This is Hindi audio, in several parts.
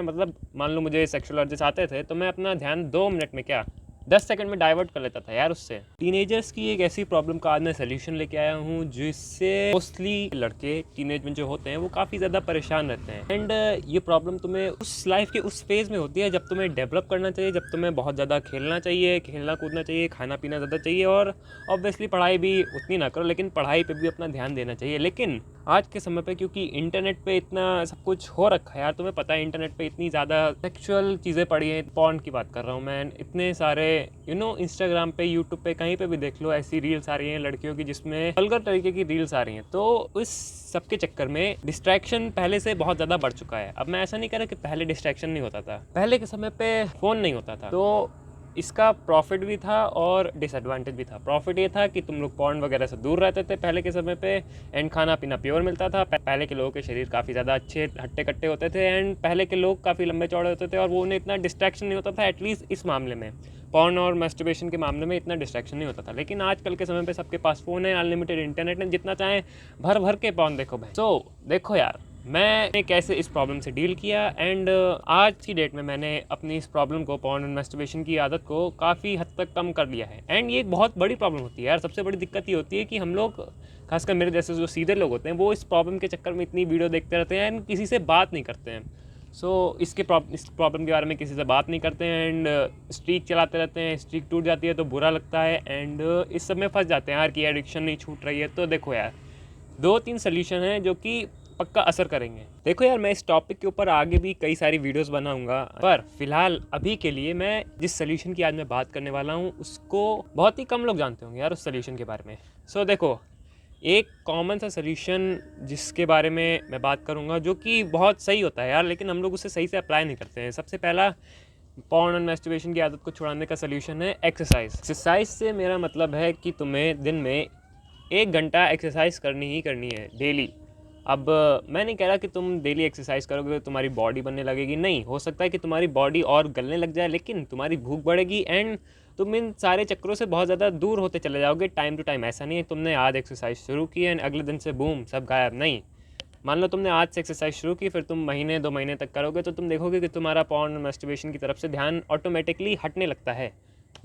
मतलब मान लो मुझे सेक्सुअल अर्जेस आते थे तो मैं अपना ध्यान 2 मिनट में क्या 10 सेकंड में डाइवर्ट कर लेता था यार उससे। टीनेजर्स की एक ऐसी प्रॉब्लम का आज मैं सोल्यूशन लेके आया हूँ जिससे मोस्टली लड़के टीनेज में जो होते हैं वो काफ़ी ज़्यादा परेशान रहते हैं। एंड ये प्रॉब्लम तुम्हें उस लाइफ के उस फेज़ में होती है जब तुम्हें डेवलप करना चाहिए, जब तुम्हें बहुत ज़्यादा खेलना चाहिए, खेलना कूदना चाहिए, खाना पीना ज़्यादा चाहिए और ऑब्वियसली पढ़ाई भी उतनी ना करो, लेकिन पढ़ाई पर भी अपना ध्यान देना चाहिए। लेकिन आज के समय पे क्योंकि इंटरनेट पे इतना सब कुछ हो रखा है यार, तुम्हें पता है इंटरनेट पे इतनी ज़्यादा सेक्सुअल चीज़ें पड़ी हैं, पॉर्न की बात कर रहा हूँ मैं, इतने सारे इंस्टाग्राम पे, यूट्यूब पे, कहीं पे भी देख लो ऐसी रील्स आ रही हैं लड़कियों की जिसमें वल्गर तरीके की रील्स आ रही हैं। तो उस सबके चक्कर में डिस्ट्रैक्शन पहले से बहुत ज़्यादा बढ़ चुका है। अब मैं ऐसा नहीं कह रहा कि पहले डिस्ट्रैक्शन नहीं होता था, पहले के समय पे फ़ोन नहीं होता था, तो इसका प्रॉफिट भी था और डिसएडवांटेज भी था। प्रॉफिट ये था कि तुम लोग पॉर्न वगैरह से दूर रहते थे पहले के समय पे, एंड खाना पीना प्योर मिलता था। पहले के लोगों के शरीर काफ़ी ज़्यादा अच्छे हट्टे कट्टे होते थे, एंड पहले के लोग काफ़ी लंबे चौड़े होते थे और वो उन्हें इतना डिस्ट्रैक्शन नहीं होता था। एटलीस्ट इस मामले में, पॉर्न और मैस्टरबेशन के मामले में इतना डिस्ट्रैक्शन नहीं होता था। लेकिन आजकल के समय पे सबके पास फ़ोन है, अनलिमिटेड इंटरनेट है, जितना चाहें भर भर के पॉर्न देखो भाई। सो देखो यार, मैंने कैसे इस प्रॉब्लम से डील किया, एंड आज की डेट में मैंने अपनी इस प्रॉब्लम को, पॉर्न एंड मैस्टरबेशन की आदत को काफ़ी हद तक कम कर लिया है। एंड ये एक बहुत बड़ी प्रॉब्लम होती है यार। सबसे बड़ी दिक्कत ये होती है कि हम लोग, खासकर मेरे जैसे जो सीधे लोग होते हैं, वो इस प्रॉब्लम के चक्कर में इतनी वीडियो देखते रहते हैं एंड किसी से बात नहीं करते हैं। इस प्रॉब्लम के बारे में किसी से बात नहीं करते हैं, एंड स्ट्रीक चलाते रहते हैं। स्ट्रीक टूट जाती है तो बुरा लगता है, एंड इस सब में फंस जाते हैं यार कि एडिक्शन नहीं छूट रही है। तो देखो यार, 2-3 सोल्यूशन हैं जो कि पक्का असर करेंगे। देखो यार, मैं इस टॉपिक के ऊपर आगे भी कई सारी वीडियोस बनाऊंगा, पर फिलहाल अभी के लिए मैं जिस सोल्यूशन की आज मैं बात करने वाला हूँ उसको बहुत ही कम लोग जानते होंगे यार, उस सोल्यूशन के बारे में। देखो, एक कॉमन सा सोल्यूशन जिसके बारे में मैं बात करूँगा जो कि बहुत सही होता है यार, लेकिन हम लोग उसे सही से अप्लाई नहीं करते हैं। सबसे पहला पॉर्न और मैस्टरबेशन की आदत को छुड़ाने का सोल्यूशन है एक्सरसाइज। एक्सरसाइज से मेरा मतलब है कि तुम्हें दिन में 1 घंटा एक्सरसाइज करनी ही करनी है डेली। अब मैं नहीं कह रहा कि तुम डेली एक्सरसाइज करोगे तो तुम्हारी बॉडी बनने लगेगी, नहीं। हो सकता है कि तुम्हारी बॉडी और गलने लग जाए, लेकिन तुम्हारी भूख बढ़ेगी एंड तुम इन सारे चक्करों से बहुत ज़्यादा दूर होते चले जाओगे टाइम टू टाइम। ऐसा नहीं है तुमने आज एक्सरसाइज शुरू की एंड अगले दिन से बूम सब गायब, नहीं। मान लो तुमने आज से एक्सरसाइज शुरू की, फिर तुम महीने 2 महीने तक करोगे तो तुम देखोगे कि तुम्हारा पॉर्न और मैस्टरबेशन की तरफ से ध्यान ऑटोमेटिकली हटने लगता है।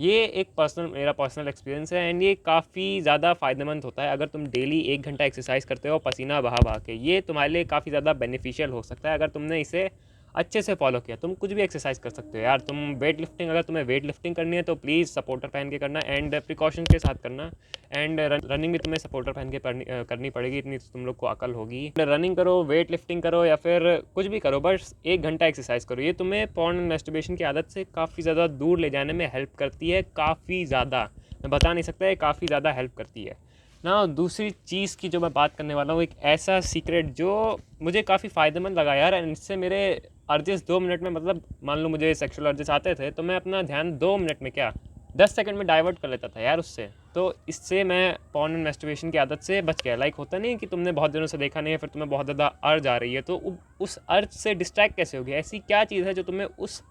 ये एक मेरा पर्सनल एक्सपीरियंस है, एंड ये काफ़ी ज़्यादा फ़ायदेमंद होता है। अगर तुम डेली 1 घंटा एक्सरसाइज करते हो पसीना बहा बहा के, ये तुम्हारे लिए काफ़ी ज़्यादा बेनिफिशियल हो सकता है अगर तुमने इसे अच्छे से फॉलो किया। तुम कुछ भी एक्सरसाइज कर सकते हो यार। तुम वेट लिफ्टिंग, अगर तुम्हें वेट लिफ्टिंग करनी है तो प्लीज़ सपोर्टर पहन के करना एंड प्रिकॉशन के साथ करना। एंड रनिंग भी तुम्हें सपोर्टर पहन के करनी पड़ेगी, इतनी तुम लोग को अकल होगी। रनिंग करो, वेट लिफ्टिंग करो, या फिर कुछ भी करो, बस 1 घंटा एक्सरसाइज करो। ये तुम्हें पॉर्न एंड मैस्टरबेशन की आदत से काफ़ी ज़्यादा दूर ले जाने में हेल्प करती है, काफ़ी ज़्यादा। मैं बता नहीं सकता, ये काफ़ी ज़्यादा हेल्प करती है ना। दूसरी चीज़ की जो मैं बात करने वाला हूँ, एक ऐसा सीक्रेट जो मुझे काफ़ी फ़ायदेमंद लगा यार, एंड इससे मेरे अर्जेस 2 मिनट में, मतलब मान लो मुझे सेक्सुअल अर्जेस आते थे तो मैं अपना ध्यान 2 मिनट में क्या 10 सेकंड में डाइवर्ट कर लेता था यार उससे। तो इससे मैं पॉर्न एंड मैस्टरबेशन की आदत से बच गया। लाइक होता नहीं कि तुमने बहुत दिनों से देखा नहीं है, फिर तुम्हें बहुत ज़्यादा अर्ज आ रही है, तो उस अर्ज से डिस्ट्रैक्ट कैसे होगी? ऐसी क्या चीज़ है जो तुम्हें उस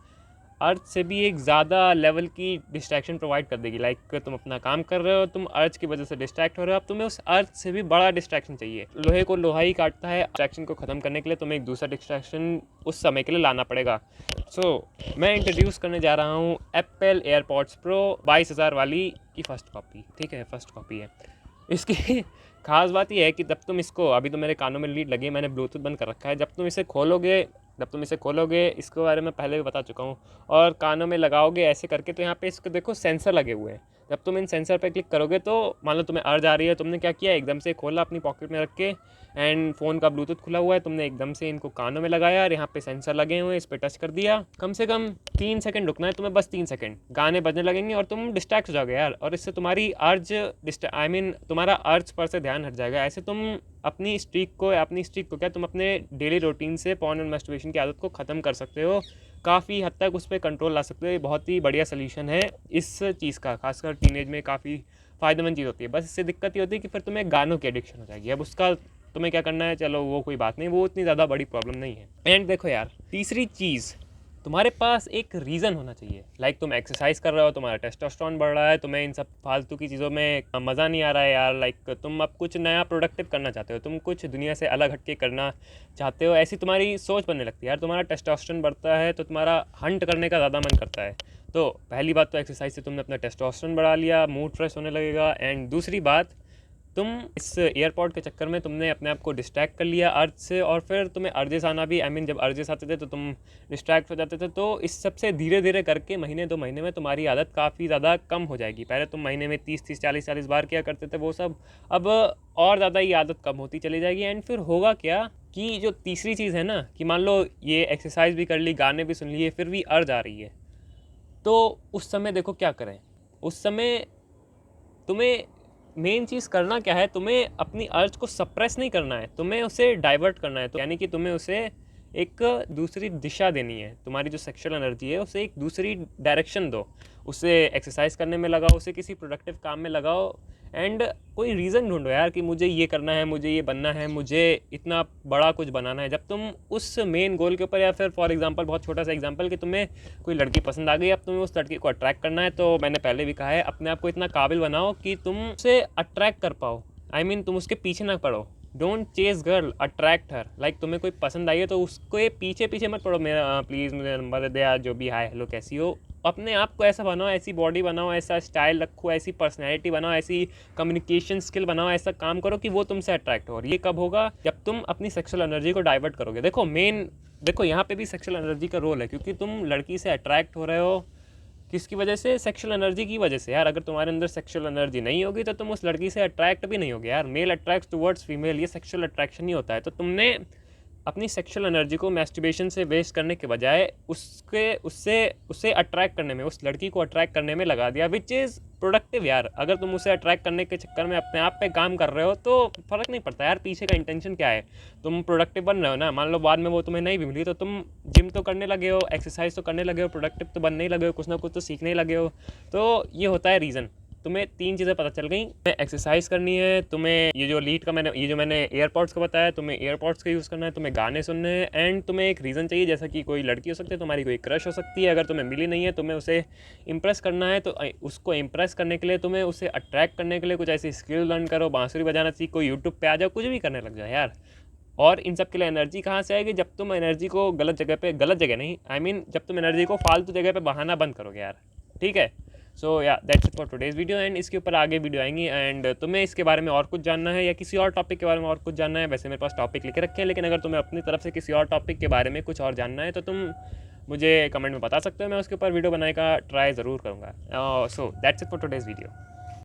अर्ज से भी एक ज़्यादा लेवल की डिस्ट्रैक्शन प्रोवाइड कर देगी? लाइक तुम अपना काम कर रहे हो, तुम अर्ज की वजह से डिस्ट्रैक्ट हो रहे हो, अब तुम्हें उस अर्ज से भी बड़ा डिस्ट्रैक्शन चाहिए। लोहे को लोहा ही काटता है। डिस्ट्रैक्शन को ख़त्म करने के लिए तुम्हें एक दूसरा डिस्ट्रैक्शन उस समय के लिए लाना पड़ेगा। मैं इंट्रोड्यूस करने जा रहा हूँ एप्पल एयरपॉड्स प्रो 22,000 वाली की फ़र्स्ट कॉपी। ठीक है, फर्स्ट कॉपी है इसकी। खास बात यह है कि जब तुम इसको, अभी तो मेरे कानों में लीड लगी है, मैंने ब्लूटूथ बंद कर रखा है, जब तुम इसे खोलोगे इसके बारे में पहले भी बता चुका हूँ, और कानों में लगाओगे ऐसे करके, तो यहाँ पे इसको देखो सेंसर लगे हुए हैं। जब तुम इन सेंसर पे क्लिक करोगे तो मान लो तुम्हें अर्ज आ रही है, तुमने क्या किया, एकदम से खोला अपनी पॉकेट में रख के, एंड फ़ोन का ब्लूटूथ खुला हुआ है, तुमने एकदम से इनको कानों में लगाया और यहाँ पे सेंसर लगे हुए हैं, इस पर टच कर दिया। कम से कम 3 सेकंड रुकना है तुम्हें, बस 3 सेकंड। गाने बजने लगेंगे और तुम डिस्ट्रैक्ट हो जाओगे यार, और इससे तुम्हारी तुम्हारा अर्ज पर से ध्यान हट जाएगा। ऐसे तुम अपनी स्ट्रीक को क्या, तुम अपने डेली रूटीन से पॉर्न एंड मैस्टरबेशन की आदत को ख़त्म कर सकते हो, काफ़ी हद तक उस पर कंट्रोल ला सकते हो। ये बहुत ही बढ़िया सोल्यूशन है इस चीज़ का, खासकर टीनेज में काफ़ी फ़ायदेमंद चीज़ होती है। बस इससे दिक्कत ये होती है कि फिर तुम्हें गानों की एडिक्शन हो जाएगी। अब उसका तुम्हें क्या करना है, चलो वो कोई बात नहीं, वो इतनी ज़्यादा बड़ी प्रॉब्लम नहीं है। एंड देखो यार, तीसरी चीज़ तुम्हारे पास एक रीज़न होना चाहिए। लाइक तुम एक्सरसाइज कर रहे हो, तुम्हारा टेस्टोस्टेरोन बढ़ रहा है, तुम्हें इन सब फालतू की चीज़ों में मज़ा नहीं आ रहा है यार। लाइक तुम अब कुछ नया प्रोडक्टिव करना चाहते हो, तुम कुछ दुनिया से अलग हटके करना चाहते हो, ऐसी तुम्हारी सोच बनने लगती है यार। तुम्हारा टेस्टोस्टेरोन बढ़ता है तो तुम्हारा हंट करने का ज़्यादा मन करता है। तो पहली बात तो एक्सरसाइज से तुमने अपना टेस्टोस्टेरोन बढ़ा लिया, मूड फ्रेश होने लगेगा। एंड दूसरी बात, तुम इस एयरपॉड के चक्कर में तुमने अपने आप को डिस्ट्रैक्ट कर लिया अर्ज से, और फिर तुम्हें अर्जेस आना भी, जब अर्जेस आते थे तो तुम डिस्ट्रैक्ट हो जाते थे। तो इस सब से धीरे धीरे करके महीने 2 महीने में तुम्हारी आदत काफ़ी ज़्यादा कम हो जाएगी। पहले तुम महीने में 30 40 बार किया करते थे वो सब, अब और ज़्यादा ये आदत कम होती चली जाएगी। एंड फिर होगा क्या कि जो तीसरी चीज़ है ना, कि मान लो ये एक्सरसाइज भी कर ली, गाने भी सुन लिए, फिर भी अर्ज आ रही है, तो उस समय देखो क्या करें। उस समय तुम्हें मेन चीज़ करना क्या है, तुम्हें अपनी अर्ज को सप्रेस नहीं करना है, तुम्हें उसे डाइवर्ट करना है। तो यानी कि तुम्हें उसे एक दूसरी दिशा देनी है। तुम्हारी जो सेक्सुअल एनर्जी है उसे एक दूसरी डायरेक्शन दो, उसे एक्सरसाइज करने में लगाओ, उसे किसी प्रोडक्टिव काम में लगाओ। एंड कोई रीज़न ढूंढो यार कि मुझे ये करना है, मुझे ये बनना है, मुझे इतना बड़ा कुछ बनाना है। जब तुम उस मेन गोल के ऊपर, या फिर फॉर एग्जांपल, बहुत छोटा सा एग्जांपल, कि तुम्हें कोई लड़की पसंद आ गई, अब तुम्हें उस लड़की को अट्रैक्ट करना है, तो मैंने पहले भी कहा है, अपने आप को इतना काबिल बनाओ कि तुम उसे अट्रैक्ट कर पाओ। तुम उसके पीछे ना पड़ो। Don't chase girl, attract her. Like तुम्हें कोई पसंद आई है तो उसके पीछे पीछे मत पड़ो, मेरा प्लीज़ मुझे नंबर दे यार, जो भी हाय हेलो कैसी हो। अपने आप को ऐसा बनाओ, ऐसी बॉडी बनाओ, ऐसा स्टाइल रखो, ऐसी पर्सनैलिटी बनाओ, ऐसी कम्युनिकेशन स्किल बनाओ, ऐसा काम करो कि वो तुमसे अट्रैक्ट हो। और ये कब होगा, जब तुम अपनी सेक्सुअल एनर्जी को डाइवर्ट करोगे। देखो यहाँ पे भी सेक्सुअल एनर्जी का रोल है, क्योंकि तुम लड़की से अट्रैक्ट हो रहे हो किसकी वजह से, सेक्सुअल एनर्जी की वजह से यार। अगर तुम्हारे अंदर सेक्सुअल एनर्जी नहीं होगी तो तुम उस लड़की से अट्रैक्ट भी नहीं होगे यार। मेल अट्रैक्ट्स टुवर्ड्स फीमेल, ये सेक्सुअल अट्रैक्शन ही होता है। तो तुमने अपनी सेक्सुअल एनर्जी को मैस्टरबेशन से वेस्ट करने के बजाय उसे अट्रैक्ट करने में, उस लड़की को अट्रैक्ट करने में लगा दिया, विच इज़ प्रोडक्टिव यार। अगर तुम उसे अट्रैक्ट करने के चक्कर में अपने आप पे काम कर रहे हो तो फ़र्क नहीं पड़ता यार पीछे का इंटेंशन क्या है। तुम प्रोडक्टिव बन रहे हो ना, मान लो बाद में वो तुम्हें नहीं भी मिली तो तुम जिम तो करने लगे हो, एक्सरसाइज तो करने लगे हो, प्रोडक्टिव तो बनने ही लगे हो, कुछ ना कुछ तो सीखने ही लगे हो। तो ये होता है रीज़न। तुम्हें 3 चीज़ें पता चल गई, तुम्हें एक्सरसाइज करनी है, तुम्हें ये जो मैंने एयरपॉड्स का बताया, तुम्हें एयरपॉड्स का यूज़ करना है, तुम्हें गाने सुनने हैं, एंड तुम्हें एक रीज़न चाहिए, जैसा कि कोई लड़की हो सकती है, तुम्हारी कोई क्रश हो सकती है। अगर तुम्हें मिली नहीं है, तुम्हें उसे इम्प्रेस करना है, तो उसको इम्प्रेस करने के लिए, तुम्हें उसे अट्रैक्ट करने के लिए कुछ ऐसी स्किल लर्न करो, बांसुरी बजाना सीखो, यूट्यूब पे आ जाओ, कुछ भी करने लग जाओ यार। और इन सब के लिए एनर्जी कहाँ से आएगी, जब तुम एनर्जी को गलत जगह नहीं, जब तुम एनर्जी को फालतू जगह पे बहाना बंद करोगे यार। ठीक है, सो या that's it for today's video. And इसके ऊपर आगे वीडियो आएंगी। एंड तुम्हें इसके बारे में और कुछ जानना है या किसी और टॉपिक के बारे में और कुछ जानना है, वैसे मेरे पास टॉपिक लिखे रखे हैं, लेकिन अगर तुम्हें अपनी तरफ से किसी और टॉपिक के बारे में कुछ और जानना है तो तुम मुझे कमेंट में बता सकते हो। मैं उसके ऊपर वीडियो बनाने का ट्राई ज़रूर करूँगा। So that's it for today's video.